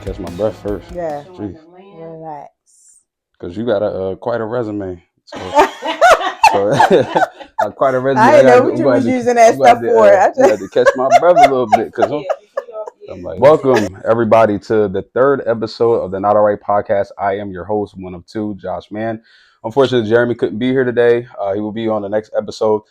catch my breath first. Yeah. Jeez. Relax. Because you got a quite a resume. So quite a resume. I didn't know what I'm you going was to, using that I'm going stuff for. I'm going to catch my breath a little bit because I'm like, welcome everybody to the third episode of the Not Alright podcast. I am your host, one of two, Josh Mann. Unfortunately, Jeremy couldn't be here today. He will be on the next episode.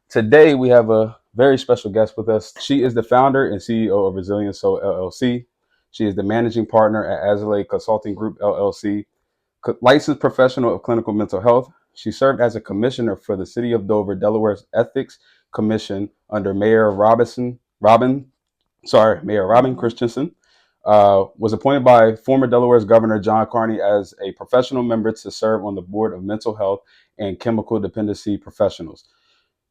Today, we have a very special guest with us. She is the founder and CEO of Resilient Soul LLC. She is the managing partner at Azalea Consulting Group LLC, licensed professional of clinical mental health. She served as a commissioner for the City of Dover, Delaware's Ethics Commission under Mayor Robin Christensen. Was appointed by former Delaware's Governor John Carney as a professional member to serve on the board of mental health and chemical dependency professionals.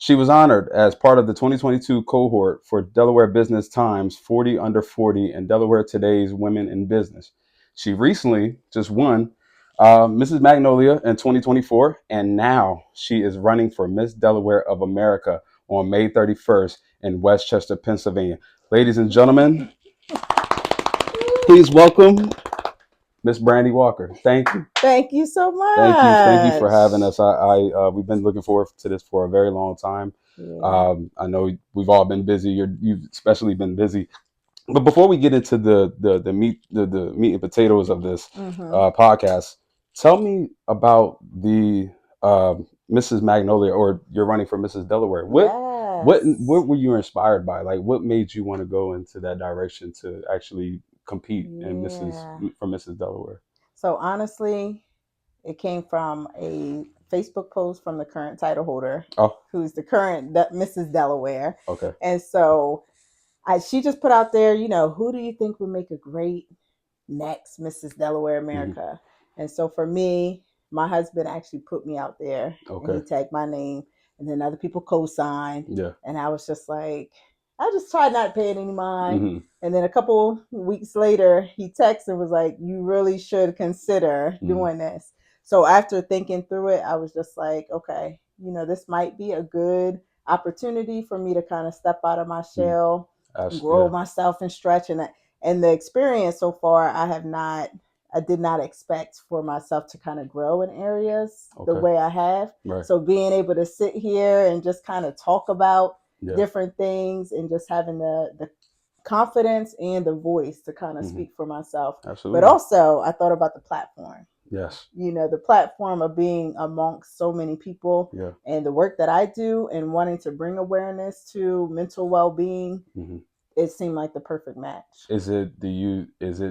She was honored as part of the 2022 cohort for Delaware Business Times 40 Under 40 and Delaware Today's Women in Business. She recently just won Mrs. Magnolia in 2024, and now she is running for Miss Delaware of America on May 31st in Westchester, Pennsylvania. Ladies and gentlemen, please welcome Miss Brandy Walker. Thank you. Thank you so much. Thank you for having us. We've been looking forward to this for a very long time. Yeah. I know we've all been busy. You've especially been busy. But before we get into the meat and potatoes of this podcast, tell me about the Mrs. Magnolia, or you're running for Mrs. Delaware. What were you inspired by? Like, what made you want to go into that direction to actually compete for Mrs. Delaware? So honestly, it came from a Facebook post from the current title holder, who's the current Mrs. Delaware. Okay. And so she just put out there, who do you think would make a great next Mrs. Delaware America? And so for me, my husband actually put me out there. Okay. And he tagged my name, and then other people co-signed. Yeah. And I was just like, I just tried not to pay it any mind. And then a couple weeks later, he texted and was like, you really should consider doing this. So after thinking through it, I was just like, okay, this might be a good opportunity for me to kind of step out of my shell, grow myself and stretch. And the experience so far, I did not expect for myself to kind of grow in areas the way I have. Right. So being able to sit here and just kind of talk about different things and just having the confidence and the voice to kind of speak for myself. Absolutely. But also I thought about the platform. Yes. The platform of being amongst so many people and the work that I do and wanting to bring awareness to mental well-being. It seemed like the perfect match. Is it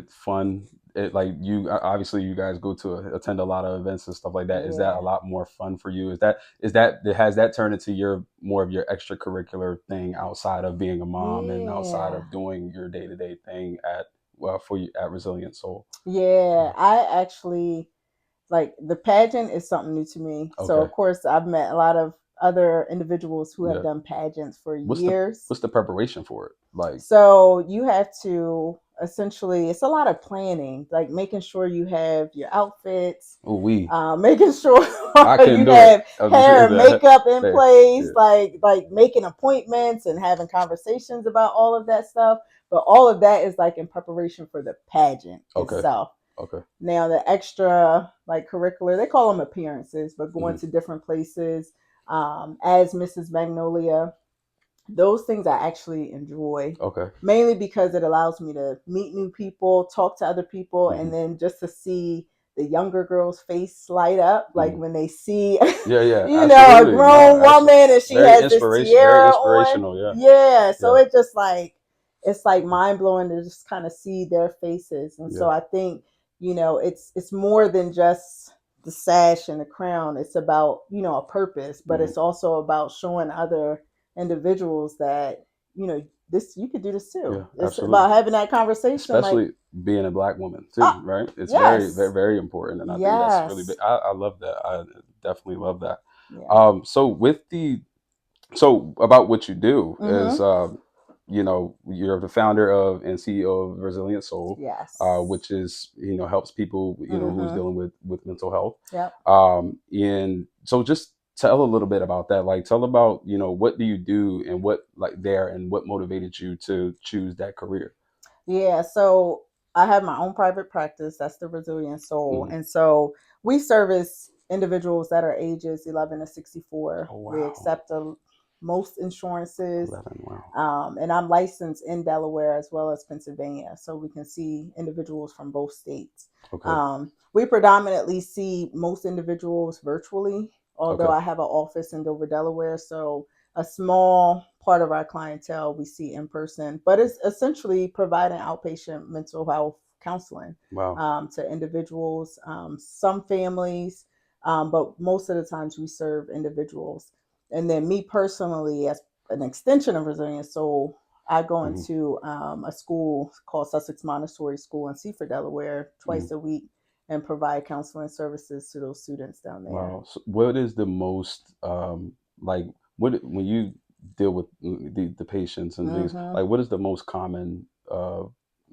fun? Obviously you guys go to attend a lot of events and stuff like that. Is that a lot more fun for you? Has that turned into more of your extracurricular thing outside of being a mom and outside of doing your day-to-day thing at Resilient Soul? Yeah, I actually the pageant is something new to me. Okay. So of course I've met a lot of other individuals who have done pageants for years. What's the preparation for it? So you have to essentially, it's a lot of planning, like making sure you have your outfits, making sure you have hair and makeup in place, like making appointments and having conversations about all of that stuff. But all of that is in preparation for the pageant itself. Okay. Now the extra curricular, they call them appearances, but going to different places as Mrs. Magnolia, those things I actually enjoy. Okay. Mainly because it allows me to meet new people, talk to other people, and then just to see the younger girl's face light up, when they see, a grown woman and she has this tiara on. Yeah. So it just it's mind blowing to just kind of see their faces, and so I think it's more than just the sash and the crown. It's about a purpose, but it's also about showing other individuals that this, you could do this too. It's about having that conversation, especially being a Black woman too, right? It's very, very, very important, and I think that's really big. I love that. I definitely love that. So about what you do is you're the founder of and CEO of Resilient Soul, which is helps people who's dealing with mental health. Yep. And so just tell a little bit about that. Tell about what do you do and what and what motivated you to choose that career. Yeah. So I have my own private practice. That's the Resilient Soul. Mm-hmm. And so we service individuals that are ages 11 to 64. Oh, We wow. accept most insurances. 11, wow. And I'm licensed in Delaware as well as Pennsylvania. So we can see individuals from both states. Okay. We predominantly see most individuals virtually, although Okay. I have an office in Dover, Delaware. So a small part of our clientele we see in person, but it's essentially providing outpatient mental health counseling. Wow. To individuals, some families, but most of the times we serve individuals. And then me personally, as an extension of Resilient Soul, I go Mm-hmm. into a school called Sussex Montessori School in Seaford, Delaware, twice a week and provide counseling services to those students down there. Wow. So what is the most like when you deal with the patients and things, Mm-hmm. like what is the most common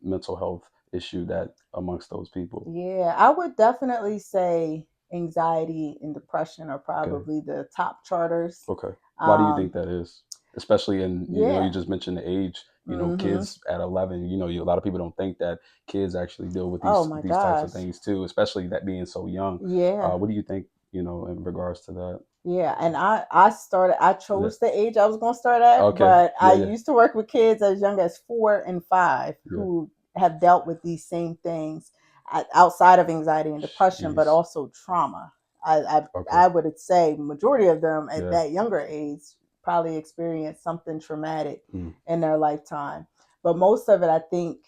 mental health issue that amongst those people? Yeah, I would definitely say anxiety and depression are probably the top charters. Okay. Why do you think that is? Especially in, you know, you Yeah. just mentioned the age, you know, Mm-hmm. kids at 11, you know, a lot of people don't think that kids actually deal with Oh my these types of gosh. things too, especially that being so young. Yeah. What do you think, you know, in regards to that? Yeah, and I chose the age I was going to start at, Okay. but I Yeah. used to work with kids as young as 4 and 5 Yeah. who have dealt with these same things outside of anxiety and depression, but Jeez. also trauma. I Okay. I would say majority of them at Yeah. that younger age probably experienced something traumatic Mm. in their lifetime, but most of it I think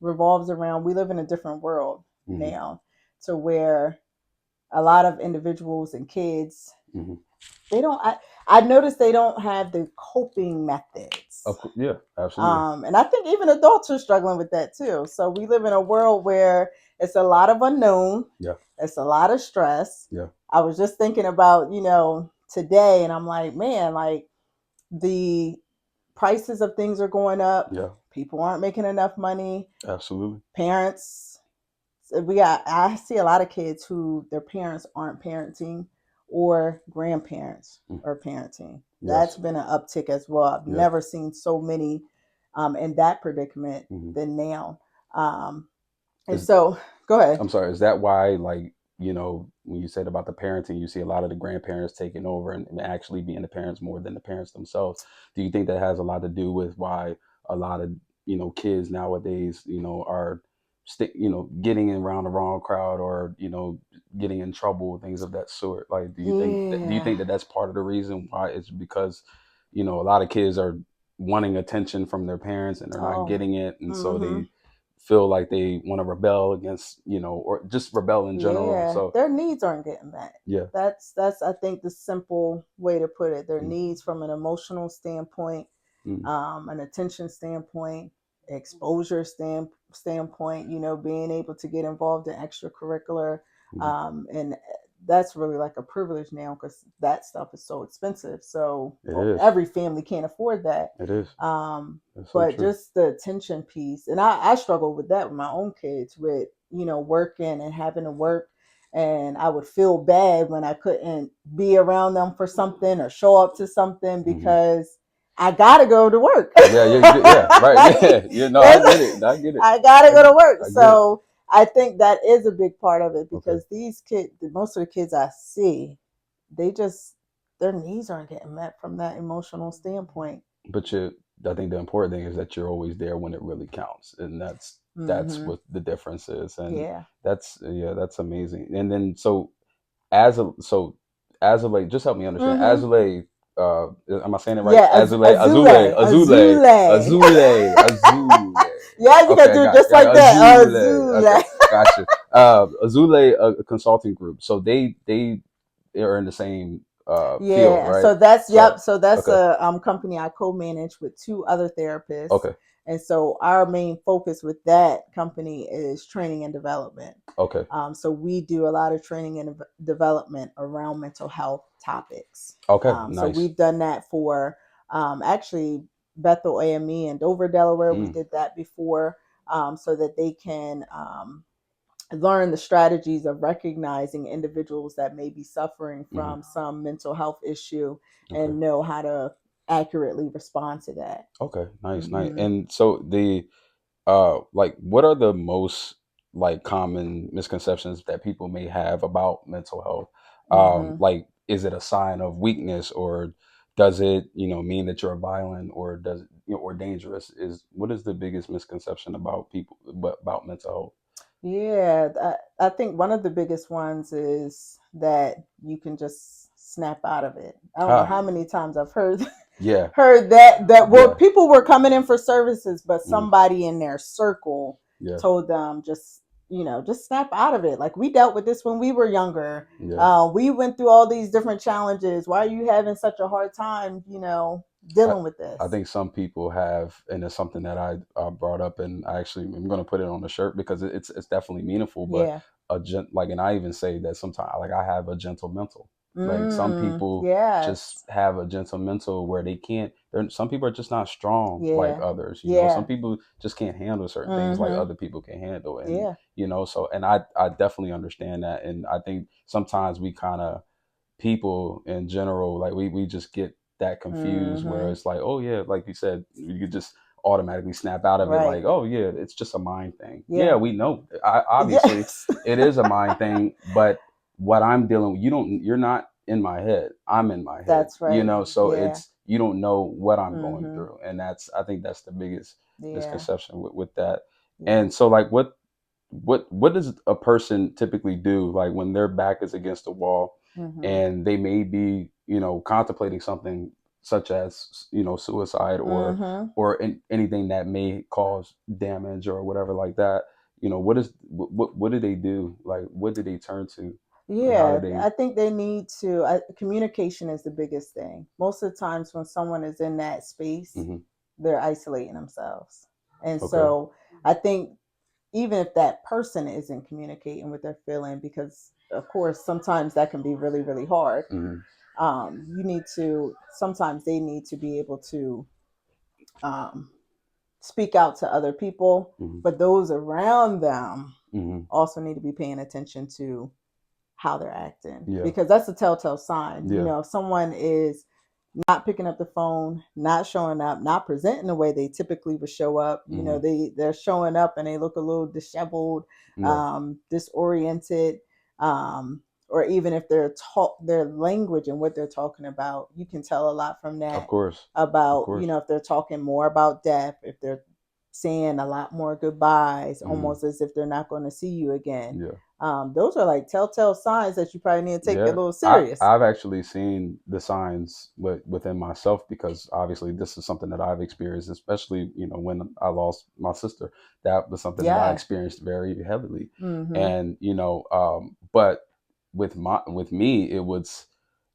revolves around we live in a different world now, to where a lot of individuals and kids they don't I noticed they don't have the coping methods. Yeah, absolutely. And I think even adults are struggling with that too. So we live in a world where it's a lot of unknown. Yeah. It's a lot of stress. Yeah. I was just thinking about, today, and I'm like, man, like the prices of things are going up. Yeah. People aren't making enough money. Absolutely. Parents, I see a lot of kids who their parents aren't parenting or grandparents are parenting. That's been an uptick as well. I've never seen so many in that predicament than now. And so, go ahead. I'm sorry. Is that why, like, you know, when you said about the parenting, you see a lot of the grandparents taking over and actually being the parents more than the parents themselves? Do you think that has a lot to do with why a lot of, you know, kids nowadays, you know, are getting around the wrong crowd, or, you know, getting in trouble, things of that sort? Like, do you think that that's part of the reason why? It's because, you know, a lot of kids are wanting attention from their parents and they're not getting it, and so they feel like they want to rebel against, you know, or just rebel in general. Yeah, So their needs aren't getting met. yeah. That's I think the simple way to put it. Their needs from an emotional standpoint, an attention standpoint, exposure standpoint, being able to get involved in extracurricular, and that's really like a privilege now because that stuff is so expensive. So It is. every family can't afford that. It is. But so just the attention piece, and I struggle with that with my own kids, with working and having to work, and I would feel bad when I couldn't be around them for something or show up to something because I gotta go to work. Yeah, right. Yeah, yeah, no, I get it. I gotta go to work. So I think that is a big part of it because these kids, most of the kids I see, their needs aren't getting met from that emotional standpoint. But I think the important thing is that you're always there when it really counts, and that's what the difference is, and that's amazing. And then as a lay, just help me understand. As a lay, am I saying it right? Yeah, Azule. Yeah, you gotta do it just like that. Azule. Okay, gotcha. Azule, a consulting group. So they are in the same field, right? So that's So that's a company I co-manage with 2 other therapists. Okay. And so our main focus with that company is training and development. Okay. So we do a lot of training and development around mental health topics. Okay. Nice. So Nice. we've done that for actually Bethel AME in Dover, Delaware. We did that before so that they can learn the strategies of recognizing individuals that may be suffering from some mental health issue and know how to accurately respond to that. Okay, nice. And so like what are the most like common misconceptions that people may have about mental health? Like is it a sign of weakness, or does it, mean that you're violent, or does it, or dangerous? Is what is the biggest misconception about people, but about mental health? Yeah, I think one of the biggest ones is that you can just snap out of it. I don't know Ah, how many times I've heard yeah, heard that were yeah, people were coming in for services, but mhm, somebody in their circle yeah, told them just just snap out of it. Like we dealt with this when we were younger. yeah. We went through all these different challenges. Why are you having such a hard time? I, Dealing with I this. think some people have, and it's something that I brought up, and I actually I'm going to put it on the shirt because it's definitely meaningful. But Yeah. like, and I even say that sometimes, like, I have a gentle mental. Like some people just Yes. have a gentle mental where they can't. Some people are just not strong like Yeah. others. Some Yeah. people just can't handle certain things like Mhm. other people can handle, and Yeah. so, and I definitely understand that, and I think sometimes we kind of, people in general, like we just get that confused where Mhm. it's like, oh yeah, like you said, you could just automatically snap out of it, Right. like, oh yeah, it's just a mind thing. Yeah, Yeah. we know, obviously Yes. it is a mind thing, but what I'm dealing with, you're not in my head, I'm in my head, That's right. so Yeah. it's, you don't know what I'm going Mhm. through, and I think that's the biggest Yeah. misconception with that. Yeah. And so, like, what does a person typically do, like when their back is against the wall Mhm. and they may be, contemplating something such as, suicide, or Mhm. anything that may cause damage or whatever like that? What do they do? Like, what do they turn to? Like, how do Yeah, they? I think they need to. Communication is the biggest thing. Most of the times, when someone is in that space, Hmm. they're isolating themselves, and Okay. so I think even if that person isn't communicating what they're feeling, because of course sometimes that can be really really hard. Hmm. You need to. Sometimes they need to be able to um, speak out to other people, Hmm. but those around them Hmm. also need to be paying attention to how they're acting, Yeah. because that's a telltale sign. Yeah. If someone is not picking up the phone, not showing up, not presenting the way they typically would show up, Hmm. they're showing up and they look a little disheveled, Yeah. disoriented, or even if their language and what they're talking about, you can tell a lot from Of that course. Of about, course. if they're talking more about death, if they're saying a lot more goodbyes, Hmm. almost as if they're not going to see you again. Yeah. Those are like telltale signs that you probably need to take a Yeah, little serious. I've actually seen the signs within myself, because obviously this is something that I've experienced, especially, when I lost my sister. That was something that I Yeah. experienced very heavily, Mm-hmm. and but with me, it was,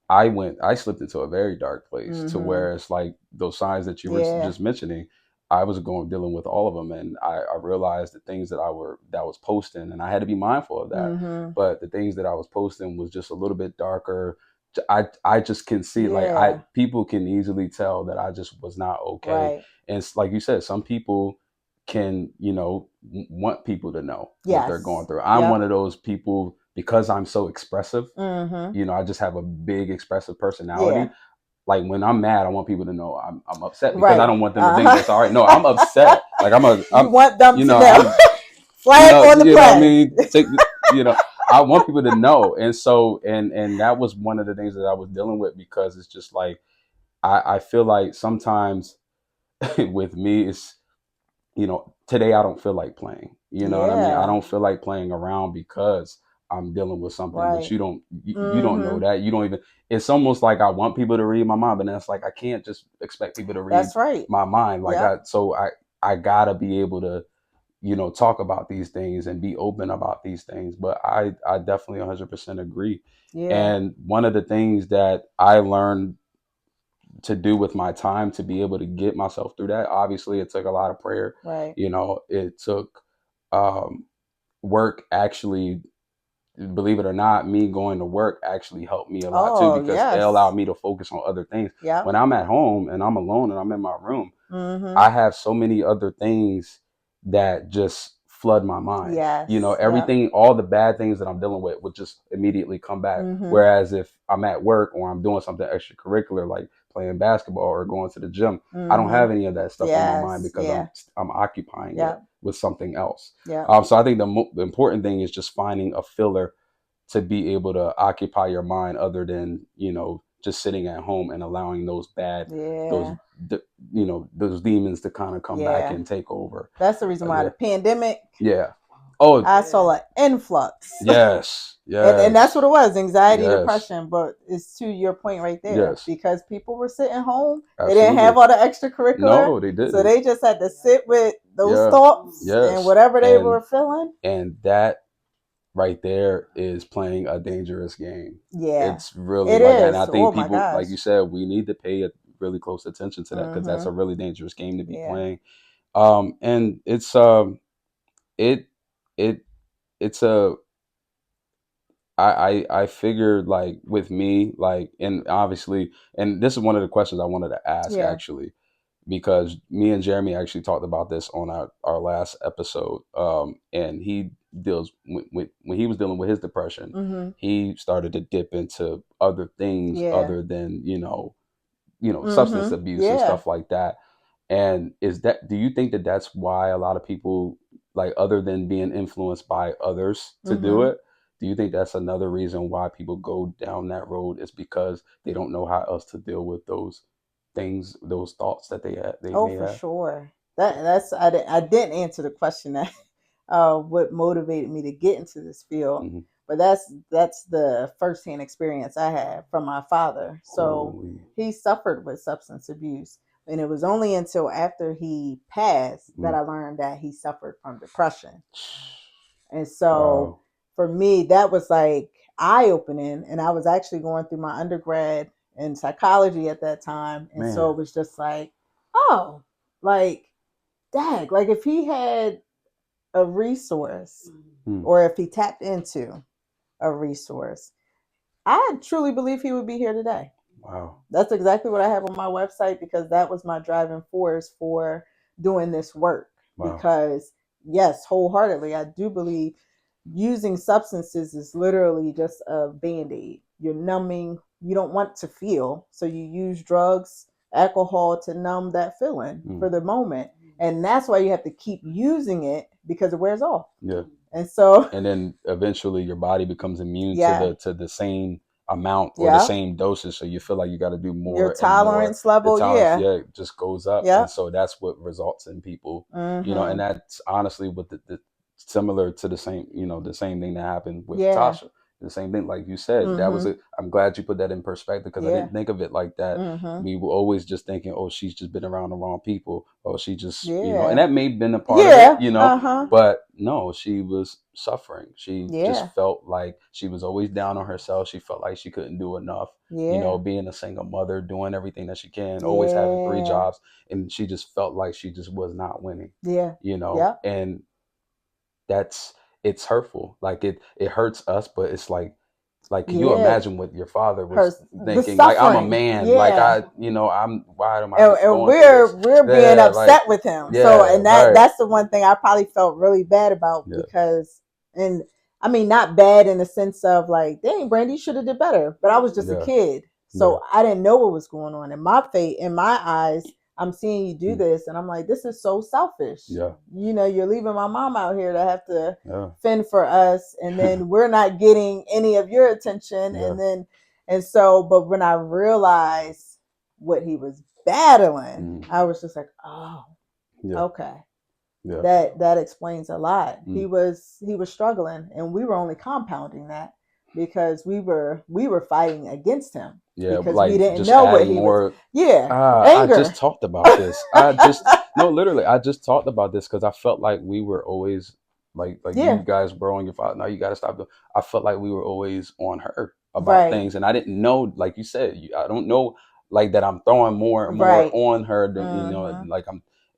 I slipped into a very dark place to Mm-hmm. where it's like those signs that you were Yeah. just mentioning. I was dealing with all of them, and I realized the things that was posting, and I had to be mindful of that. Mm-hmm. But the things that I was posting was just a little bit darker. I just can see, like, I Yeah. people can easily tell that I just was not okay. Right. And it's like you said, some people can, want people to know what they're going Yes. through. I'm one Yep. of those people, because I'm so expressive. Mm-hmm. I just have a big expressive Yeah. personality. Like, when I'm mad, I want people to know I'm upset, because I Right. don't want them to think that's all right. No, I'm Uh-huh. upset. Like, I'm a You want them to know. I'm, Flag on the what I play. mean, take, I want people to know. And so, and that was one of the things that I was dealing with, because it's just like, I feel like sometimes with me, it's, today I don't feel like playing. You know what I mean? I Yeah. don't feel like playing around, because I'm dealing with something, but Right. you don't know Mm-hmm. that. You don't even, it's almost like I want people to read my mind, but then it's like, I can't just expect people to read That's right. my mind. Like, Yep. I gotta be able to, talk about these things and be open about these things. But I definitely 100% agree. Yeah. And one of the things that I learned to do with my time to be able to get myself through that, obviously it took a lot of prayer. Right. It took um, work, actually. Believe it or not, me going to work actually helped me a lot too, Oh, because it allowed yes. me to focus on other things. Yep. When I'm at home and I'm alone and I'm in my room, Mm-hmm. I have so many other things that just flood my mind. Yes. Yep. Everything, all the bad things that I'm dealing with would just immediately come back. Mm-hmm. Whereas if I'm at work or I'm doing something extracurricular, like playing basketball or going to the gym. I don't have any of that stuff on my mind because I'm occupying it with something else. So I think the important thing is just finding a filler to be able to occupy your mind other than, just sitting at home and allowing those those demons to kind of come back and take over. That's the reason why the pandemic. Yeah. Oh, I saw an influx. Yes. And that's what it was, anxiety, depression. But it's to your point right there. Yes. Because people were sitting home. Absolutely. They didn't have all the extracurricular. No, they didn't. So they just had to sit with those thoughts and whatever they were feeling. And that right there is playing a dangerous game. Yeah. It's really and I think people, like you said, we need to pay a really close attention to that because that's a really dangerous game to be playing. And it's I figured, like, with me, like, and obviously, and this is one of the questions I wanted to ask actually, because me and Jeremy actually talked about this on our last episode. And he deals when he was dealing with his depression, he started to dip into other things other than, substance abuse and stuff like that. And do you think that that's why a lot of people, like, other than being influenced by others to do it, do you think that's another reason why people go down that road, is because they don't know how else to deal with those things, those thoughts that they may have? Sure. I didn't answer the question that what motivated me to get into this field. But that's the firsthand experience I had from my father. So he suffered with substance abuse. And it was only until after he passed that I learned that he suffered from depression. And so for me, that was like eye-opening. And I was actually going through my undergrad in psychology at that time. And so it was just like, oh, like, dang, like if he had a resource or if he tapped into a resource, I truly believe he would be here today. Wow. That's exactly what I have on my website, because that was my driving force for doing this work. Wow. Because yes, wholeheartedly, I do believe using substances is literally just a Band-Aid. You're numbing, you don't want to feel, so you use drugs, alcohol to numb that feeling for the moment. And that's why you have to keep using it, because it wears off. Yeah. And then eventually your body becomes immune to the same amount or the same dosage, so you feel like you got to do more. Your tolerance level, it just goes up. And so that's what results in people, and that's honestly what the similar to the same, the same thing that happened with Tasha. The same thing, like you said, that was it. I'm glad you put that in perspective, because I didn't think of it like that. We were always just thinking, oh, she's just been around the wrong people. Oh, she just, and that may have been a part of it, but no, she was suffering. She just felt like she was always down on herself. She felt like she couldn't do enough, being a single mother, doing everything that she can, always having 3 jobs. And she just felt like she just was not winning, and it's hurtful. Like it hurts us, but it's like, can you imagine what your father was thinking? Like, I'm a man. Like, why am I? And we're being upset with him. And that's the one thing I probably felt really bad about, because, and I mean, not bad in the sense of like, dang, Brandy should have did better, but I was just a kid. So I didn't know what was going on. In my eyes, I'm seeing you do this, and I'm like, this is so selfish. Yeah. You're leaving my mom out here to have to fend for us, and then we're not getting any of your attention. And so, but when I realized what he was battling, I was just like, oh, okay. Yeah. That explains a lot. He was struggling, and we were only compounding that because we were fighting against him. Yeah, because like we didn't just know what adding he more. was. Anger. I just talked about this. Literally, I just talked about this because I felt like we were always like you guys were on your father. Now you got to stop. I felt like we were always on her about things, and I didn't know, like you said, I don't know, like, that I'm throwing more and more on her than like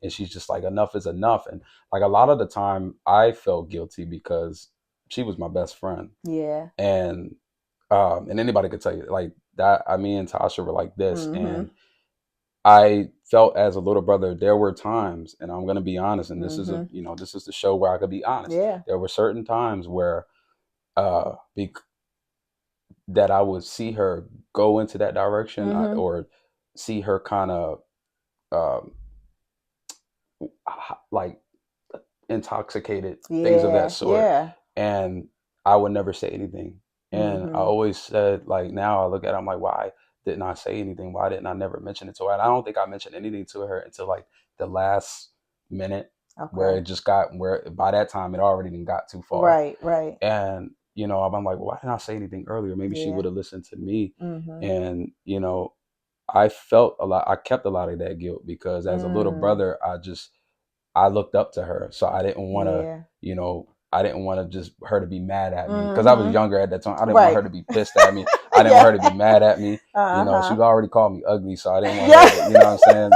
and she's just like, enough is enough. And like a lot of the time, I felt guilty because she was my best friend. Yeah. And anybody could tell you like that. Me and Tasha were like this, and I felt as a little brother, there were times, and I'm going to be honest, and this is this is the show where I could be honest. Yeah. There were certain times where that I would see her go into that direction, or see her kind of um, like intoxicated, things of that Yeah. sort. Yeah. And I would never say anything. And I Mm-hmm. always said, like, now I look at it, I'm like, why didn't I say anything? Why didn't I never mention it to her? And I don't think I mentioned anything to her until like the last minute, where Okay. it just got, where by that time it already didn't got too far. Right. Right. And, I'm like, well, why didn't I say anything earlier? Maybe she Yeah. would have listened to me. Mm-hmm. And, I felt a lot, I kept a lot of that guilt, because as a little Mm. brother, I looked up to her. So Yeah. I didn't want to just her to be mad at me, because I was Mm-hmm. younger at that time. I didn't want Right. her to be pissed at me. I didn't want Yeah. her to be mad at me. She Uh-huh. already called me ugly, so I didn't want Yeah. her to, what I'm saying?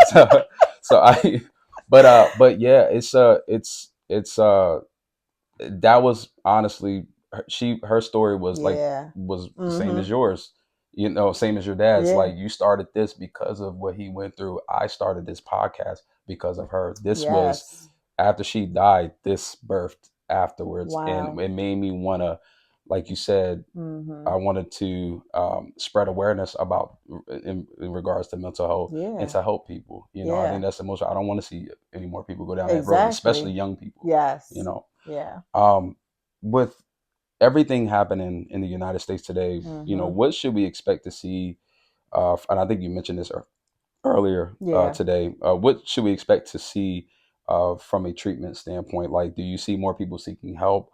So I, but yeah, it's that was honestly, her story was like, Yeah. was the same Mm-hmm. as yours, same as your dad's. Yeah. Like, you started this because of what he went through. I started this podcast because of her. This was Yes. after she died, this birthed afterwards, and Wow. it made me want to, like you said, Mm-hmm. I wanted to spread awareness about, in regards to mental health, and Yeah. to help people. I think Yeah. that's the most. I don't want to see any more people go down that road, especially Exactly. young people. you Yes. know Yeah. um, with everything happening in the United States today, Mm-hmm. what should we expect to see? And I think you mentioned this earlier Yeah. today. What should we expect to see from a treatment standpoint? Like, do you see more people seeking help,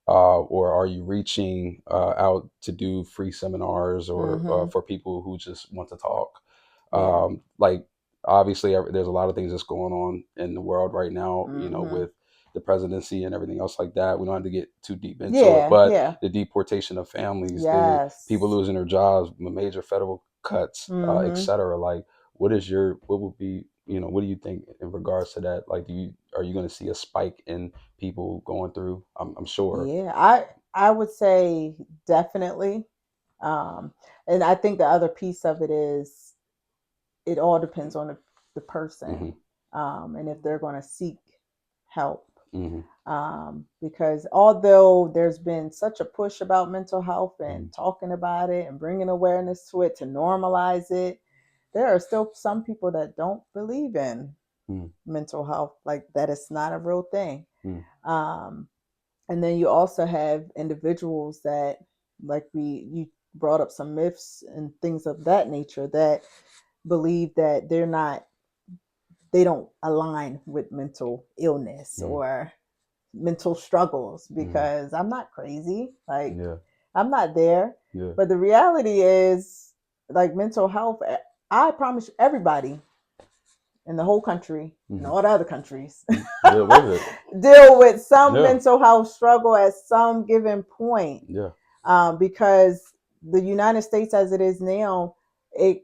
or are you reaching out to do free seminars, or Mm-hmm. for people who just want to talk? Yeah. Like, obviously, there's a lot of things that's going on in the world right now, Mm-hmm. with the presidency and everything else like that. We don't have to get too deep into it, Yeah. but Yeah. the deportation of families, the people Yes. losing their jobs, major federal cuts, et Mm-hmm. cetera. Like, what would be, what do you think in regards to that? Like, are you going to see a spike in people going through? I'm sure. Yeah. I would say definitely. Um, and I think the other piece of it is it all depends on the person, Hmm. and if they're going to seek help. Hmm. Because although there's been such a push about mental health Hmm. and talking about it and bringing awareness to it to normalize it, there are still some people that don't believe in Hmm. mental health, like that it's not a real thing. Hmm. Um, and then you also have individuals that, like you brought up some myths and things of that nature, that believe that they don't align with mental illness Hmm. or mental struggles, Hmm. because I'm not crazy. Like, Yeah. I'm not there. Yeah. But the reality is, like, mental health, I promise everybody in the whole country and Hmm. all the other countries Deal with it. deal with some Yeah. mental health struggle at some given point. Yeah. Because the United States, as it is now, it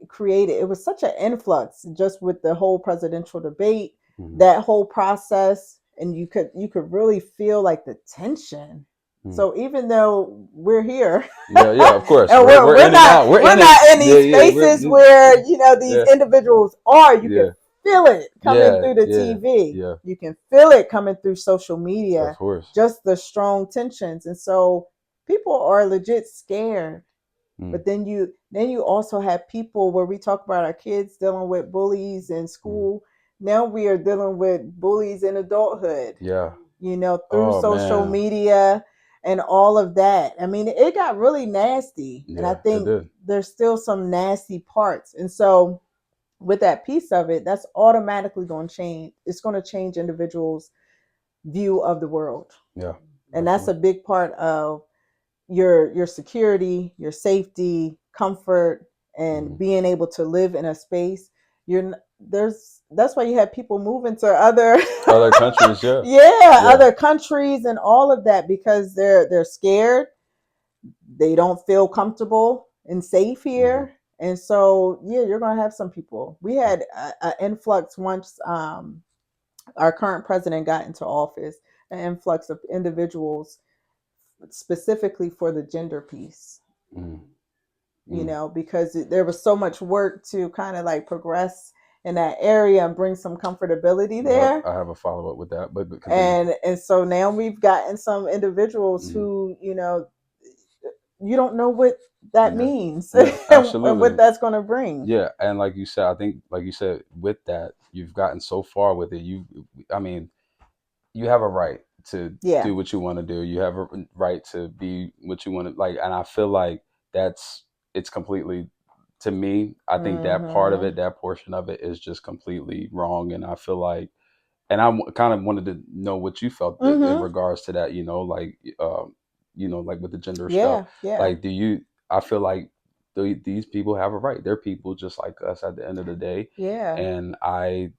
was such an influx just with the whole presidential debate, Hmm. that whole process, and you could really feel like the tension. Hmm. So even though we're here, Yeah. Yeah. Of course. and We're we're in and not out. We're we're in it. not in Yeah. these Yeah. spaces where these Yeah. individuals are, you can Yeah. feel it coming Yeah. through the Yeah. TV. Yeah. You can feel it coming through social Of media, course. just the strong tensions. And so people are legit scared. Mm. But then you also have people, where we talk about our kids dealing with bullies in Mm. school. Now we are dealing with bullies in adulthood, Yeah. through Oh social man. media and all of that. I mean, it got really nasty. And I Yeah. It think did. there's still some nasty parts. And so with that piece of it, that's automatically going to change. It's going to change individuals' view of the world. Yeah. And that's a Definitely. big part of your security, your safety, comfort, and Mm. being able to live in a space. There's That's why you have people moving to other Other countries. Yeah. yeah, Yeah. other countries and all of that, because they're scared. They don't feel comfortable and safe Hmm. here. And so, yeah, you're going to have some people. We had an influx once our current president got into office, an influx of individuals specifically for the gender piece, Mm. Mm. because there was so much work to kind of like progress in that area and bring some comfortability Yep. there. I have a follow up with that, but continue. And so now we've gotten some individuals Mm. who, you don't know what that means Yeah, and what absolutely. that's going to bring. Yeah, and like you said, I think, like you said, with that, you've gotten so far with it. I mean, you have a right to Yeah. do what you want to do. You have a right to be what you want to like, and I feel like it's completely, to me, I think that part of Mm-hmm. it, that portion of it, is just completely wrong, and I feel like, and I kind of wanted to know what you felt in Mm-hmm. regards to that. Like, like with the gender stuff. Yeah. Yeah. Like, do you? I feel like these people have a right. They're people just like us at the end of the day, Yeah. and I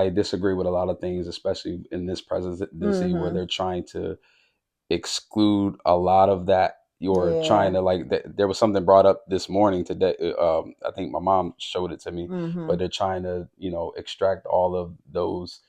disagree with a lot of things, especially in this presidency, where Mm-hmm. they're trying to exclude a lot of that. You're trying Yeah. to like. There was something brought up this morning today. I think my mom showed it to me, Mm-hmm. but they're trying to extract all of those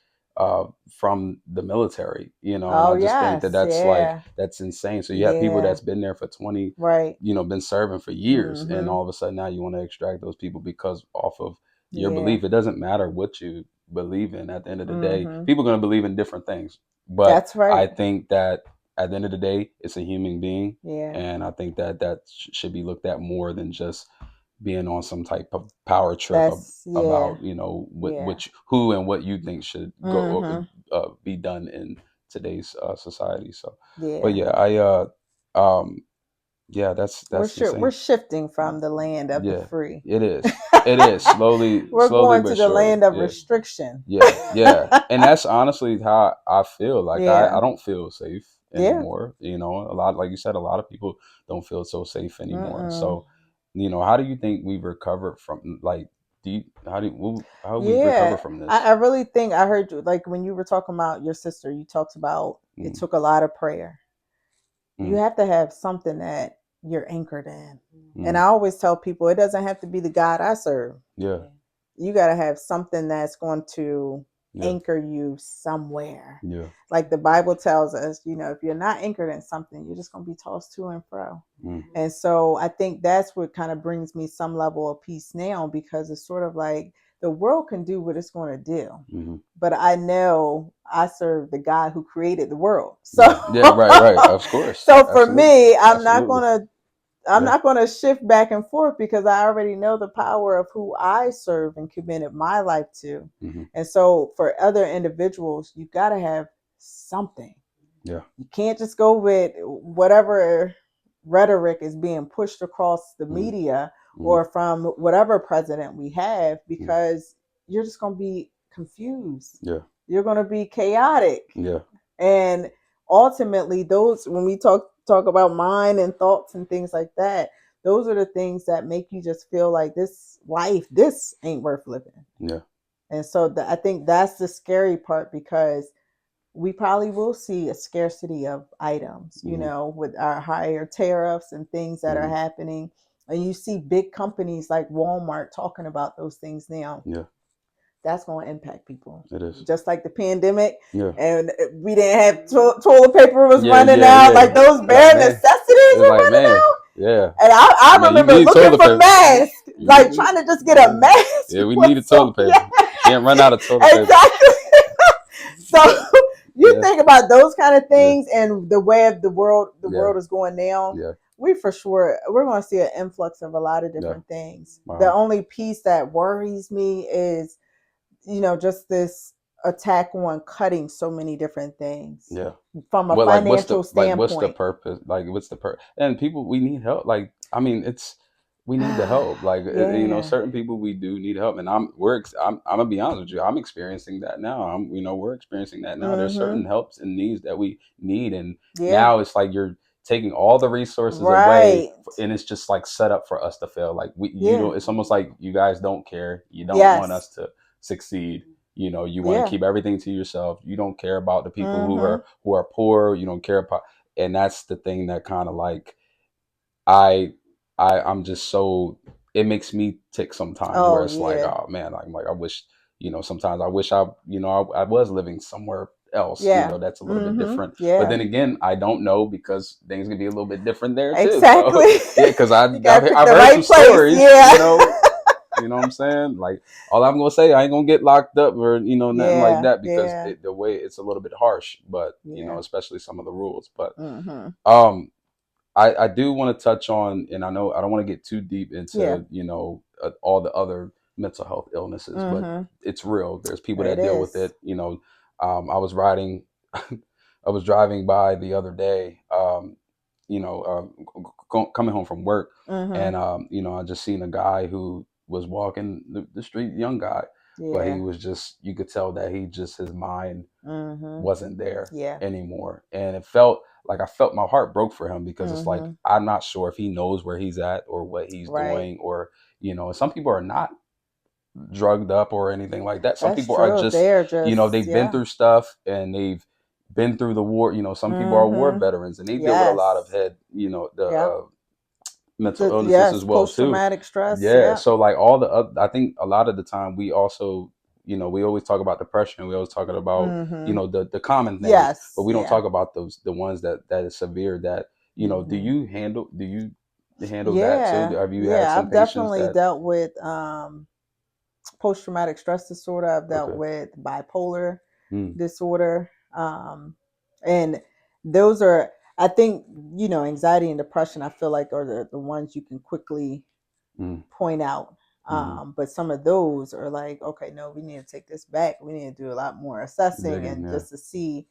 from the military. And Oh I just think that yes. that's like Yeah. that's insane. So you have people Yeah. that's been there for 20, Right. been serving for years, and Mm-hmm. all of a sudden now you want to extract those people because off of your Yeah. belief. It doesn't matter what you believe in. At the end of the day, Mm-hmm. people are going to believe in different things, but That's I right. think that at the end of the day, it's a human being, Yeah. and I think that should be looked at more than just being on some type of power trip That's yeah. about what Yeah. who and what you think should go Mm-hmm. be done in today's society. So, but Yeah. yeah, um yeah, We're that's sure we're insane. shifting from the land of the Yeah, free. it is. It is We're slowly going to but the surely. land of Yeah. restriction. Yeah, yeah, and that's honestly how I feel. Like I Yeah. don't feel safe Yeah. anymore. A lot, like you said, a lot of people don't feel so safe anymore. Mm-mm. So, how do you think we've recovered from like? How we've recovered Yeah. from I this? really think I heard you like when you were talking about your sister, you talked about it Mm, took a lot of prayer. You mm, have to have something that you're anchored in. And I mm. always tell people it doesn't have to be the God I serve. Yeah, You got to have something that's going to yeah, anchor you somewhere. yeah. Like the Bible tells us, if you're not anchored in something, you're just going to be tossed to and fro. Mm, And so I think that's what kind of brings me some level of peace now, because it's sort of like the world can do what it's going to do. mm-hmm. But I know I serve the God who created the world. So Yeah, yeah, right, right. Of course, so for absolutely, me, I'm not absolutely. going to I'm Yeah. not going to shift back and forth because I already know the power of who I serve and committed my life to. Mm-hmm. And so for other individuals, you got to have something. Yeah. You can't just go with whatever rhetoric is being pushed across the Mm-hmm. media Mm-hmm. or from whatever president we have, Mm-hmm. because you're just going to be confused. Yeah. You're going to be chaotic. Yeah. And ultimately, those, when we talk about mind and thoughts and things like that, those are the things that make you just feel like this ain't worth living. Yeah. And so I think that's the scary part, because we probably will see a scarcity of items, Mm-hmm. with our higher tariffs and things that are Mm-hmm. happening. And you see big companies like Walmart talking about those things now. Yeah. That's going to impact people. It is. Just like the pandemic, Yeah. and we didn't have toilet paper was Yeah, running yeah, out, yeah. like those Like, bare man, necessities it's were like, running man, out. yeah. And I Man, you remember need looking toilet for paper. masks, like You, trying to just get a yeah, mask. yeah, we Was needed so, toilet paper. yeah, Can't run out of toilet paper. exactly. So you Yeah, think about those kind of yeah, things and the way of the yeah, world is going now. yeah, We're going to see an influx of a lot of yeah. different things. The Wow. only piece that worries me is, just this attack on cutting so many different things Yeah. from a Well, like, financial what's the standpoint. purpose? Like, what's the And people, we need help. Like, I mean, we need the help. Like, Yeah. certain people we do need help, and I'm gonna be honest with you. I'm experiencing that now. We're experiencing that now. There's certain Mm-hmm. helps and needs that we need, and Yeah. now it's like you're taking all the resources away, Right. and it's just like set up for us to fail. Like Yeah. it's almost like you guys don't care. You don't want Yes. us to succeed. You want to Yeah. keep everything to yourself. You don't care about the people Mm-hmm. who are poor. You don't care about, and that's the thing that kind of like I I'm just so, it makes me tick sometimes, where Oh it's like, yeah. oh man, I'm like, I wish, sometimes I wish I was living somewhere else, Yeah. that's a little bit Mm-hmm. different. But Yeah. then again, I don't know, because things can be a little bit different there too. So Exactly. yeah, because You gotta pick I've the heard some right place. stories, Yeah. you know what I'm saying? Like, all I'm gonna say, I ain't gonna get locked up or nothing like Yeah. that, because Yeah. the way it's a little bit harsh, but Yeah. especially some of the rules. But Mm-hmm. um I do want to touch on, and I know I don't want to get too deep Yeah. into, all the other mental health illnesses, but Mm-hmm. it's real. There's people It that deal with is. it. I was riding, I was driving by the other day, coming home from work, Mm-hmm. and I just seen a guy who was walking the street, young guy, but he Yeah. was just, you could tell that he just, his mind Mm-hmm. wasn't there Yeah. anymore. And it felt like, I felt my heart broke for him, because it's like, Mm-hmm. I'm not sure if he knows where he's at or what he's Right. doing, or, some people are not drugged up or anything like that. Some That's people are true. just, They're just, they've been yeah. through stuff, and they've been through the war. Some people are war Mm-hmm. veterans, and they deal with a lot of Yes. head, the Yep. mental illnesses Yes. as well Post too. traumatic stress. Yeah. Yep. So like all the I think a lot of the time we also, we always talk about depression. We always talking about, Mm-hmm. the common things, but Yes. we don't Yeah. talk about the ones that is severe. That, do Mm-hmm. you handle that too? Yeah. Have you had Yeah. some I've patients definitely that? dealt with post traumatic stress disorder. I've dealt Okay. with bipolar Mm, disorder. And those are, I think, anxiety and depression, I feel like, are the ones you can quickly mm, point out. mm-hmm. But some of those are like, okay, no, we need to take this back. We need to do a lot more assessing Digging. and Yeah. just to see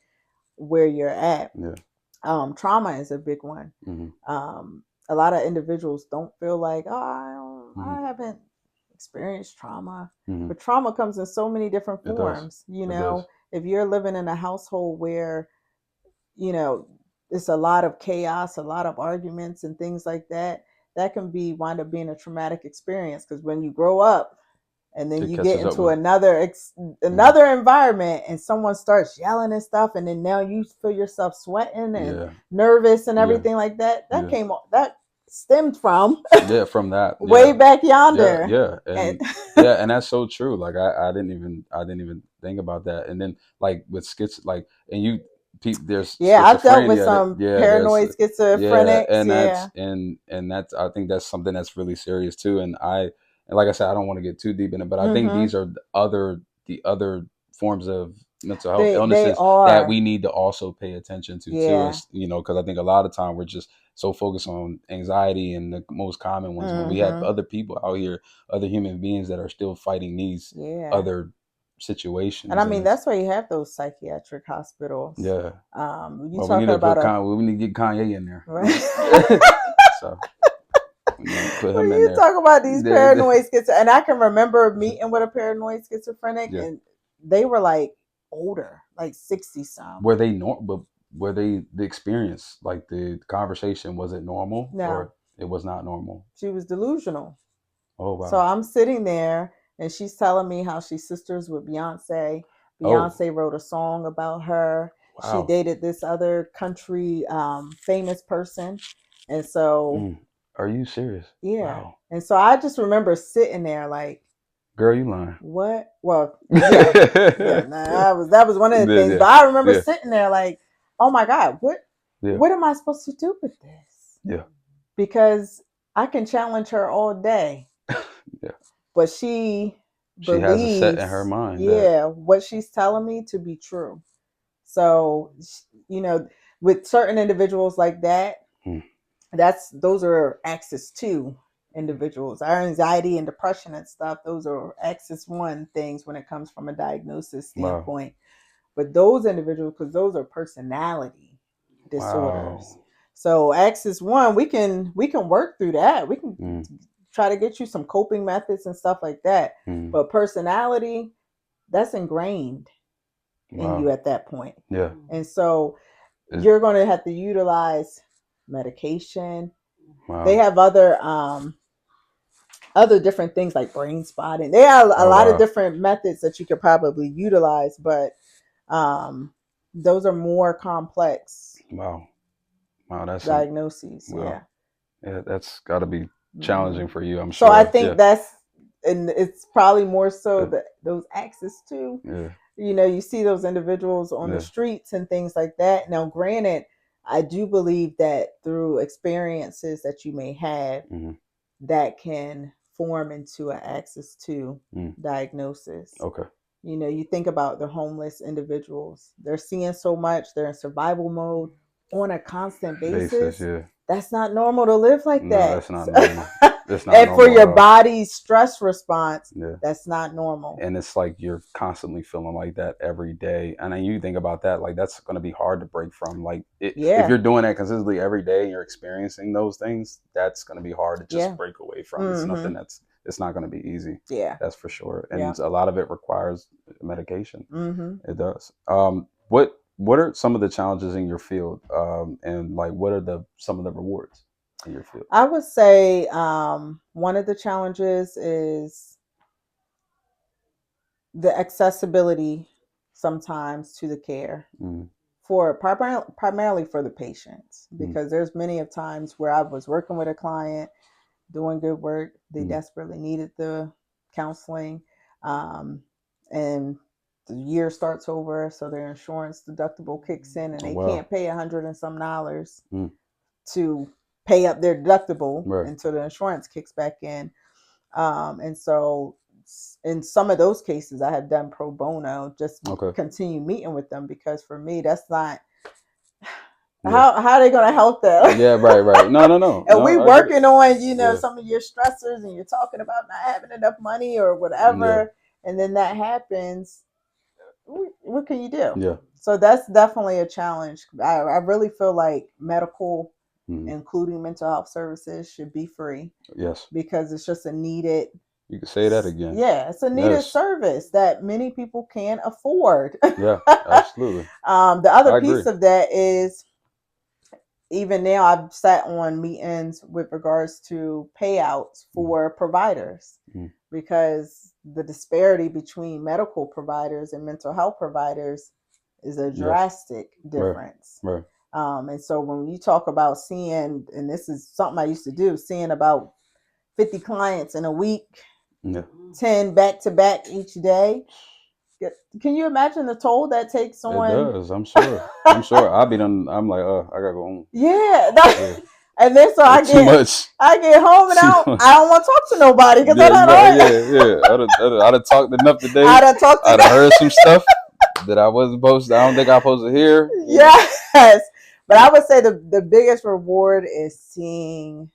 where you're at. Yeah. Trauma is a big one. Mm-hmm. A lot of individuals don't feel like, oh, Mm-hmm. I haven't experienced trauma. Mm-hmm. But trauma comes in so many different It does. forms. You It does. know, if you're living in a household where, you know, it's a lot of chaos, a lot of arguments and things like that, that can be wind up being a traumatic experience, because when you grow up and then It you get catches up into with. Mm-hmm. another environment and someone starts yelling and stuff, and then now you feel yourself sweating and Yeah. nervous and Yeah. everything like that, Yeah. that stemmed from Yeah. From that. way Yeah. back Yeah. yonder. Yeah. And And yeah, and that's so true. Like I didn't even think about that. And then like with like, and there's yeah, I've dealt with schizophrenia. some Yeah. There's, paranoid yeah, schizophrenics. and Yeah. that's, I think that's something that's really serious too. And like I said, I don't want to get too deep in it, but I think Mm-hmm. these are the other forms of mental health They illnesses that are. we need to also pay attention to too. Yeah. Is, because I think a lot of time we're just so focused on anxiety and the most common ones, when we have Mm-hmm. other people out here, other human beings that are still fighting these Yeah. other And situations. I And mean, it's, that's why you have those psychiatric hospitals. yeah. You Well, we need talking to about we need to get Kanye in there. right? So we need to put When him in you there. talk about these Yeah. paranoid schizophrenic, and I can remember meeting with a paranoid schizophrenic, Yeah. and they were like older, like 60 some. Were they but were they the experience, like the conversation, was it normal, No, or it was not normal? she was delusional. Oh So wow. I'm sitting there, and she's telling me how she's sisters with Beyonce. Oh Beyonce wrote a song about her. She wow. dated this other country famous person. And so, Mm. Are you serious? yeah. Wow. And so I just remember sitting there like, Girl, you lying. what? Well, yeah. Yeah, Yeah. nah, that was one of the things. Yeah. But I remember Yeah. sitting there like, oh my God, Yeah. what am I supposed to do with this? Yeah. Because I can challenge her all day. Yeah. But she She has a set in her believes, mind that. yeah, what she's telling me to be true. So, you know, with certain individuals like that, Mm, those are axis 2 individuals. Our anxiety and depression and stuff, those are axis 1 things when it comes from a diagnosis wow. standpoint. But those individuals, because those are personality disorders. Wow. So axis 1, we can work through that. We can Mm, try to get you some coping methods and stuff like that. mm, But personality, that's ingrained in you wow. at that point. Yeah. And so Is, you're going to have to utilize medication. They wow. have other different things like brain spotting. They have a Oh lot of wow. different methods that you could probably utilize, but um, those are more complex Wow. Wow. That's some. diagnoses. Wow. Yeah. Yeah. That's got to be Hmm. challenging for you, I'm So I sure. Yeah. think and it's probably more so Yeah. that those access to, Yeah. you see those individuals on the Yeah. streets and things like that. Now, granted, I do believe that through experiences that you may have, Mm-hmm. that can form into an access to Mm. diagnosis. Okay. You think about the homeless individuals, they're seeing so much, they're in survival mode on a constant Basis. basis. Yeah. that's not normal to live like No, that. that's not normal. It's not And normal for your at all. body's stress response, Yeah. that's not normal. And it's like you're constantly feeling like that every day. And then you think about that, like that's going to be hard to break from. Like if you're doing that consistently every day and you're experiencing those things, that's going to be hard to just break away from. It's nothing it's not going to be easy. Yeah. That's for sure. And a lot of it requires medication. It does. What are some of the challenges in your field? And like, what are some of the rewards in your field? I would say one of the challenges is the accessibility sometimes to the care for primarily for the patients, because there's many of times where I was working with a client doing good work. They desperately needed the counseling, and the year starts over, so their insurance deductible kicks in, and they can't pay $100 and some to pay up their deductible until the insurance kicks back in. And so in some of those cases, I have done pro bono, just continue meeting with them, because for me, that's not how are they going to help them? Yeah, right. No. And we working on, some of your stressors, and you're talking about not having enough money or whatever, and then that happens. What can you do? Yeah. So that's definitely a challenge. I really feel like medical, including mental health services, should be free. Yes. Because it's just a needed. You can say that again. Yeah, it's a needed service that many people can't afford. Yeah, absolutely. The other piece of that is, even now I've sat on meetings with regards to payouts for providers, because the disparity between medical providers and mental health providers is a drastic difference. Right. And so when you talk about seeing, and this is something I used to do, seeing about 50 clients in a week, 10 back to back each day. Can you imagine the toll that takes on? It does. I'm sure. I'll be done. I'm like, I gotta go home. Yeah. And then so I get home and I don't want to talk to nobody, because I'd have talked enough today. I'd have heard some stuff that I wasn't supposed to. I don't think I'm supposed to hear. Yes. But I would say the biggest reward is seeing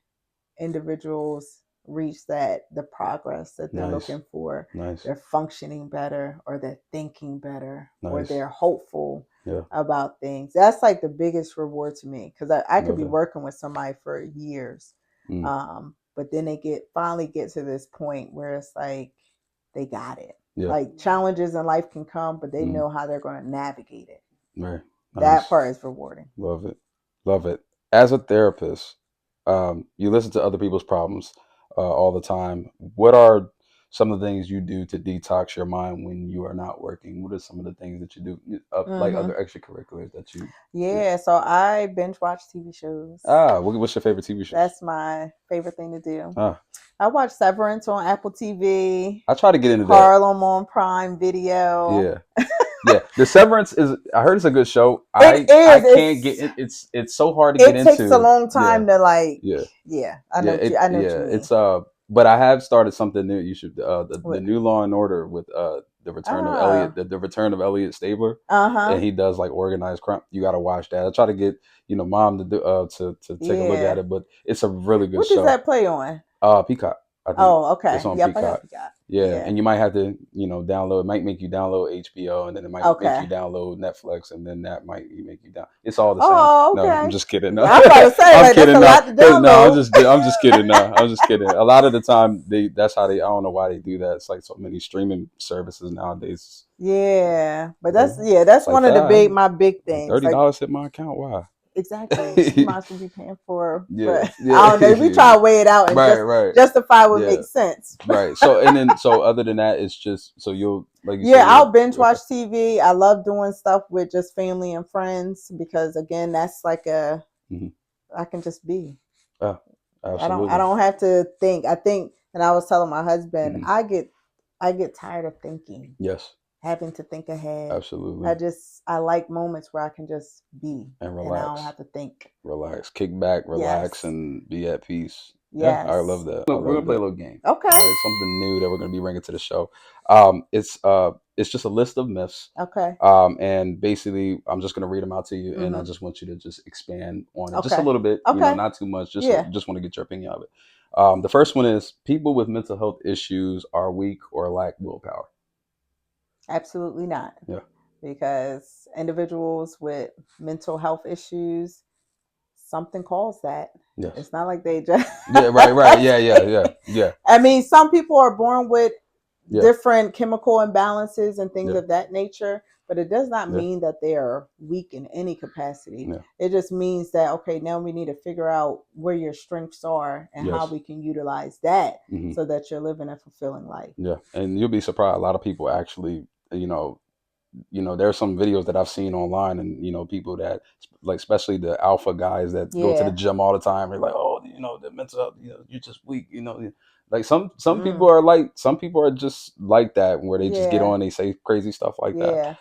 individuals reach the progress that they're looking for. They're functioning better, or they're thinking better, or they're hopeful about things. That's like the biggest reward to me, because I could be working with somebody for years, but then they finally get to this point where it's like they got it. Like, challenges in life can come, but they know how they're going to navigate it. Right. That part is rewarding. Love it. As a therapist, you listen to other people's problems all the time. What are some of the things you do to detox your mind when you are not working? What are some of the things that you do, like other extracurriculars that you? Yeah, so I binge watch TV shows. What's your favorite TV show? That's my favorite thing to do. I watch Severance on Apple TV. I try to get into Harlem on Prime Video. Yeah. Yeah, The Severance I heard it's a good show. I can't get it. It's so hard to get into. It takes a long time to like. Yeah. I know what you mean. It's but I have started something new. You should the new Law and Order with the return of Elliot, the return of Elliot Stabler. And he does like organized crime. You got to watch that. I try to get mom to do to take a look at it, but it's a really good show. What does that play on? Peacock. Oh, okay. It's on Peacock. Yeah, and you might have to, download. It might make you download HBO, and then it might make you download Netflix, and then that might make you down. It's all the same. Oh, okay. No, I'm just kidding. No, I'm about to say, I'm kidding. No, I'm just kidding. No, I'm just kidding. A lot of the time, that's how they. I don't know why they do that. It's like so many streaming services nowadays. Yeah, but that's one of the my big things. $30 hit my account. Why? Exactly. You might as well be paying for. But I don't know. We try to weigh it out and justify what makes sense. Right. So other than that, it's just so you'll I'll binge watch TV. I love doing stuff with just family and friends, because again, that's like I can just be. Absolutely. I don't have to think. I think, and I was telling my husband, I get tired of thinking. Yes. Having to think ahead. Absolutely. I like moments where I can just be and relax. And I don't have to think. Relax, kick back, relax, and be at peace. Yes. Yeah, I love that. We're gonna play a little game. Okay. It's something new that we're gonna be bringing to the show. It's it's just a list of myths. Okay. And basically, I'm just going to read them out to you, and I just want you to just expand on it just a Okay. little bit. Okay. Not too much. Just Yeah. just want to get your opinion of it. The first one is people with mental health issues are weak or lack willpower. Absolutely not. Yeah. Because individuals with mental health issues, something caused that. Yes. It's not like they just right. Yeah. I mean, some people are born with different chemical imbalances and things of that nature, but it does not mean that they are weak in any capacity. It just means that, okay, now we need to figure out where your strengths are and how we can utilize that so that you're living a fulfilling life. Yeah, and you'll be surprised. A lot of people actually, there's some videos that I've seen online, and people that, like, especially the alpha guys that go to the gym all the time. They're like, oh, the mental health, you're just weak. Like some people are like, some people are just like that, where they just get on, they say crazy stuff like that.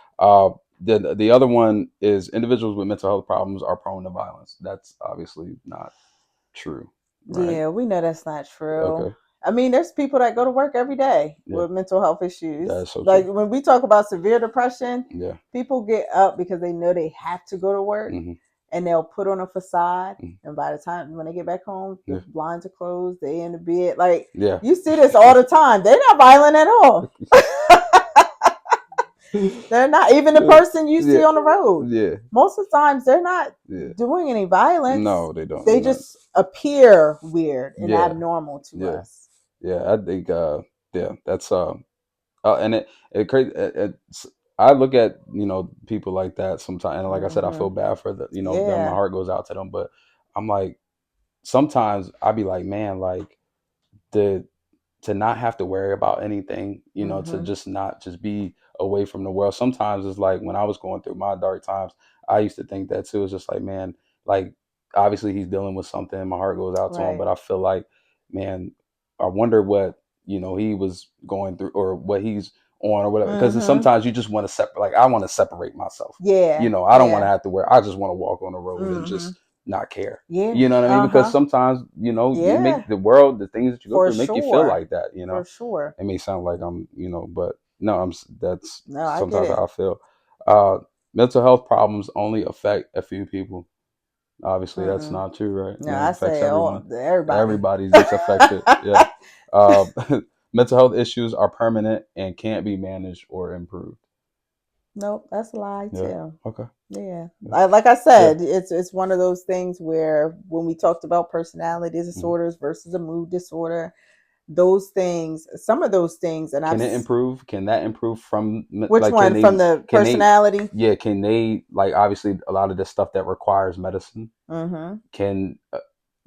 The other one is individuals with mental health problems are prone to violence. That's obviously not true. Right? Yeah, we know that's not true. Okay. I mean, there's people that go to work every day with mental health issues. That's so like true. When we talk about severe depression, people get up because they know they have to go to work, and they'll put on a facade. And by the time when they get back home, the blinds are closed, they in the bed. Like, you see this all the time. They're not violent at all. They're not. Even the person you see on the road. Yeah. Most of the times they're not doing any violence. No, they don't. They just appear weird and abnormal to us. Yeah, I think that's and it crazy. I look at people like that sometimes, and like I said, I feel bad for them. My heart goes out to them, but I'm like, sometimes I be like, man, like to not have to worry about anything, to just not just be away from the world. Sometimes it's like when I was going through my dark times, I used to think that too. It's just like, man, like obviously he's dealing with something. My heart goes out to him, but I feel like, man, I wonder what he was going through or what he's on or whatever. Because sometimes you just want to separate. Like I want to separate myself. Yeah. I don't want to have to wear. I just want to walk on the road and just not care. Yeah. You know what I mean? Because sometimes, you make the world, the things that you go through make you feel like that, For sure. It may sound like I'm, but no, that's I sometimes how I feel. Mental health problems only affect a few people. Obviously, that's not true, right? No, it affects everyone. Everybody gets affected. Yeah. Mental health issues are permanent and can't be managed or improved. Nope, that's a lie too. Okay. Yeah. Like I said, it's one of those things where when we talked about personality disorders versus a mood disorder, those things, some of those things, and can it improve? Can that improve from which one? From the personality? Can they, like, obviously a lot of the stuff that requires medicine can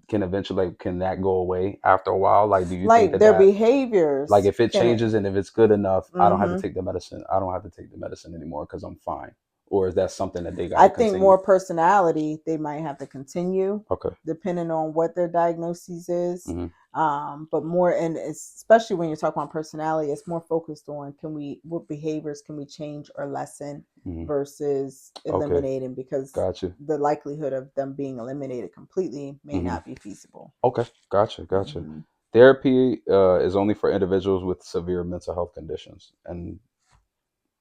eventually, can that go away after a while? Like, do you think that their behaviors, like if it changes and if it's good enough, I don't have to take the medicine. I don't have to take the medicine anymore because I'm fine. Or is that something that they got to continue? I think more personality, they might have to continue. Okay. Depending on what their diagnosis is. But more, and especially when you're talking about personality, it's more focused on what behaviors can we change or lessen versus eliminating, because the likelihood of them being eliminated completely may not be feasible. Okay. Gotcha. Therapy is only for individuals with severe mental health conditions, and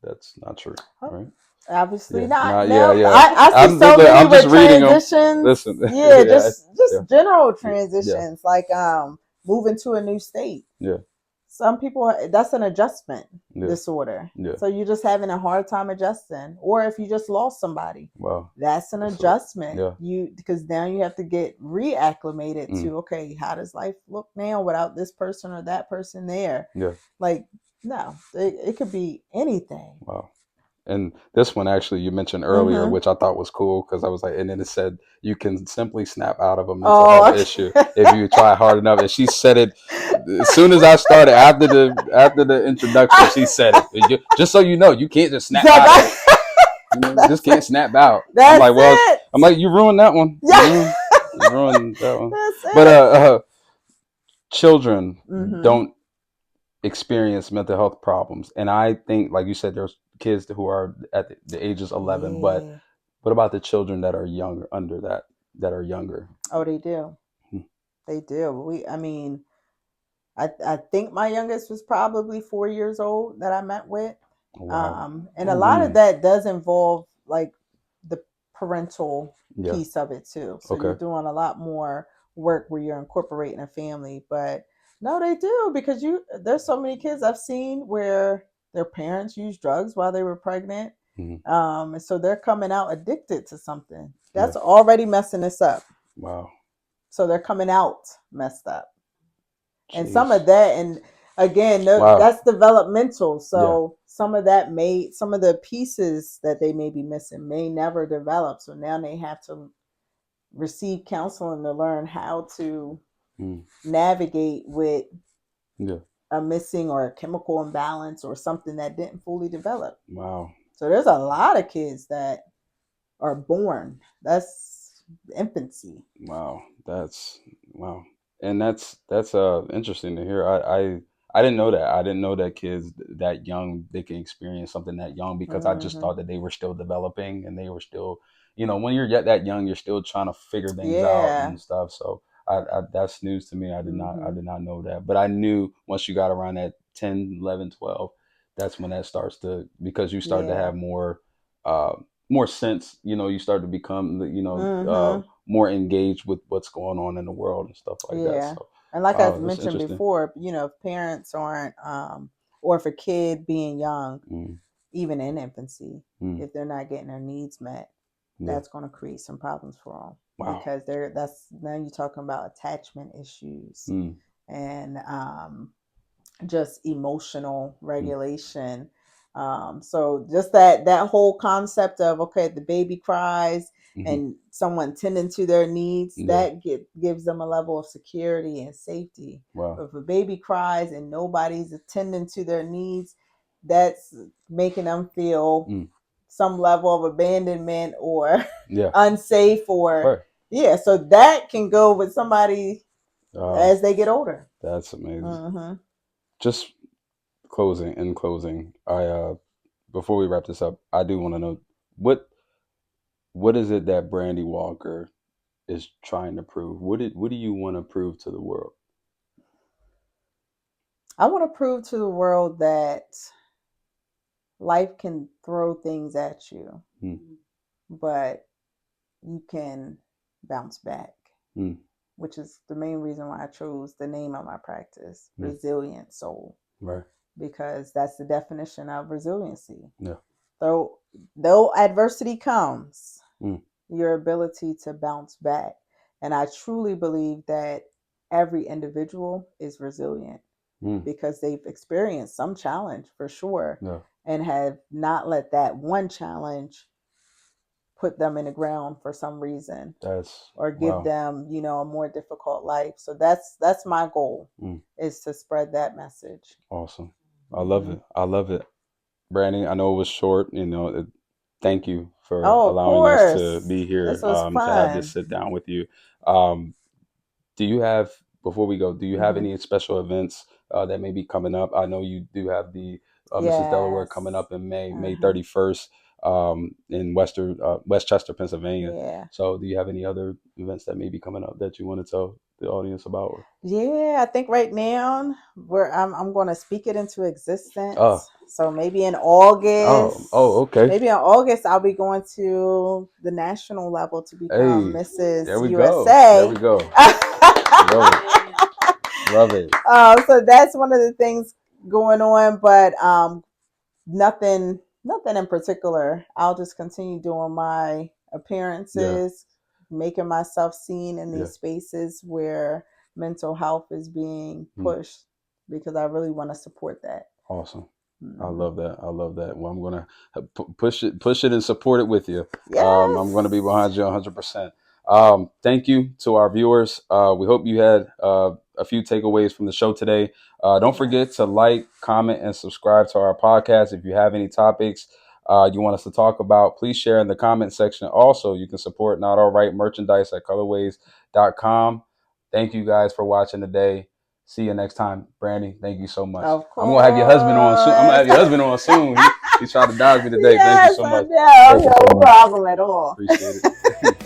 that's not true, right? Obviously not. No. Yeah. I see so many with transitions. Listen. Just general transitions, like moving to a new state. Yeah. Some people, that's an adjustment disorder. Yeah. So you're just having a hard time adjusting. Or if you just lost somebody, that's an adjustment. Because now you have to get reacclimated to, okay, how does life look now without this person or that person there? Yeah. Like, no, it could be anything. Wow. And this one, actually, you mentioned earlier, which I thought was cool, because I was like, and then it said you can simply snap out of a mental health issue if you try hard enough. And she said it as soon as I started, after the introduction. She said it. Just so you know, you can't just snap out of it. You just can't snap out. I'm like, well, you ruined that one. Yeah. You ruined that one. But children don't experience mental health problems, and I think, like you said, there's kids who are at the ages 11, but what about the children that are younger, that are younger? Oh, they do. They do. I think my youngest was probably 4 years old that I met with, Wow. And a lot of that does involve like the parental piece of it too. So you're doing a lot more work where you're incorporating a family. But no, they do, because there's so many kids I've seen where their parents used drugs while they were pregnant. And so they're coming out addicted to something. That's already messing us up. Wow. So they're coming out messed up. And some of that, and again, that's developmental. So some of the pieces that they may be missing may never develop. So now they have to receive counseling to learn how to navigate with a missing or a chemical imbalance or something that didn't fully develop. Wow. So there's a lot of kids that are born. That's infancy. Wow. Wow. And that's interesting to hear. I didn't know that. I didn't know that kids that young, they can experience something that young, because I just thought that they were still developing and they were still, when you're that young, you're still trying to figure things out and stuff. So that's news to me. I did not know that. But I knew once you got around that 10, 11, 12, that's when that starts to, because you start to have more sense, you start to become, more engaged with what's going on in the world and stuff like that. So, and like I mentioned before, if parents aren't, or if a kid being young, even in infancy, if they're not getting their needs met, that's going to create some problems for them. Wow. Because now you're talking about attachment issues and just emotional regulation. So just that whole concept of, okay, the baby cries and someone tending to their needs, that gives them a level of security and safety. Wow. But if a baby cries and nobody's attending to their needs, that's making them feel some level of abandonment or unsafe, or so that can go with somebody as they get older. That's amazing. Just in closing, I before we wrap this up, I do want to know what is it that Brandy Walker is trying to prove? What do you want to prove to the world? I want to prove to the world that life can throw things at you, but you can bounce back, which is the main reason why I chose the name of my practice, Resilient Soul. Right. Because that's the definition of resiliency. Yeah. Though adversity comes, your ability to bounce back. And I truly believe that every individual is resilient because they've experienced some challenge for sure, and have not let that one challenge put them in the ground for some reason, or give them, a more difficult life. So that's my goal, is to spread that message. Awesome. I love it. I love it. Brandy, I know it was short, thank you for allowing us to be here, to have this sit down with you. Do you have, before we go, do you have any special events that may be coming up? I know you do have the Mrs. Delaware coming up in May 31st in Westchester, Pennsylvania. Yeah. So do you have any other events that may be coming up that you want to tell the audience about? Yeah, I think right now I'm going to speak it into existence. So maybe in August. Oh, okay. Maybe in August I'll be going to the national level to become Mrs. USA. There we go. Love it. So that's one of the things going on, but nothing in particular. I'll just continue doing my appearances, making myself seen in these spaces where mental health is being pushed, because I really want to support that. Awesome. I love that. Well, I'm going to push it and support it with you. Yes. I'm going to be behind you 100%. Thank you to our viewers. We hope you had a few takeaways from the show today. Don't forget to like, comment, and subscribe to our podcast. If you have any topics you want us to talk about, please share in the comment section. Also, you can support Not All Right merchandise at colorways.com. Thank you guys for watching today. See you next time. Brandy, thank you so much. Of course. I'm going to have your husband on soon. He tried to dodge me today. Yes, thank you so much. No problem at all. Appreciate it.